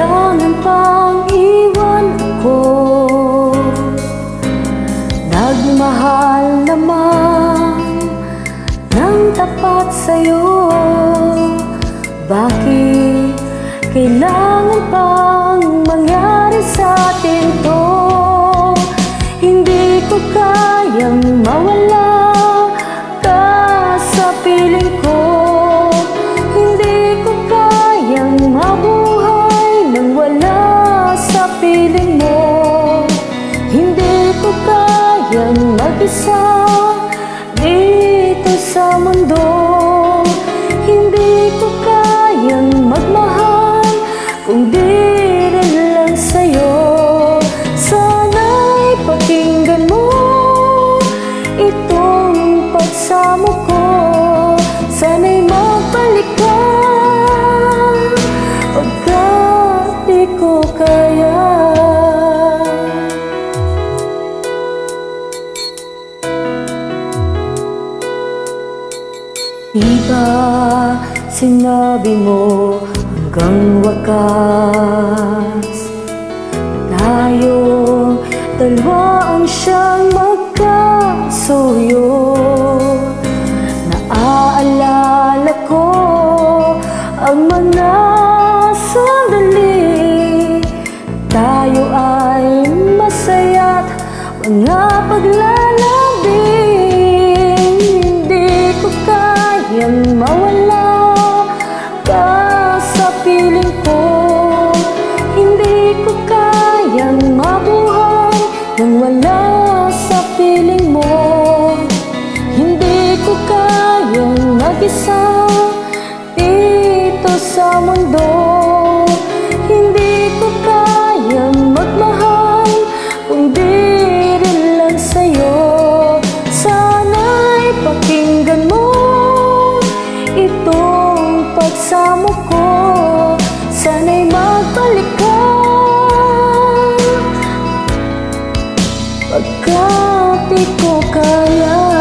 kailangan pang iwan ako. Nagmahal naman ng tapat sa'yo. Bakit kailangan pang mangyari sa atin to? Hindi ko kayang mawala ka sa piling ko. Hindi ko kayang mabuhay nang wala sa piling mo. Hindi ko kayang mag-isa dito sa mundo. Hindi ko kayang magmahal kung di rin lang sa'yo. Sana'y pakinggan mo itong pagsamo ko. Sana'y magbalik ka pagkat di ko kaya. Iba sinabi mo hanggang wakas, tayong dalawa ang siyang magkasuyo. Naaalala ko ang mga sandali, tayo ay masaya't mga paglalambing. Hindi ko kayang mawala ka sa piling ko. Hindi ko kayang mabuhay nang wala sa piling mo. Hindi ko kayang mag-isa dito sa mundo. Hindi ko kayang magmahal kung di rin lang sa'yo. Sana'y pakinggan mo itong pagsamo ko. Sana'y magbalik ka pagkat di ko kaya.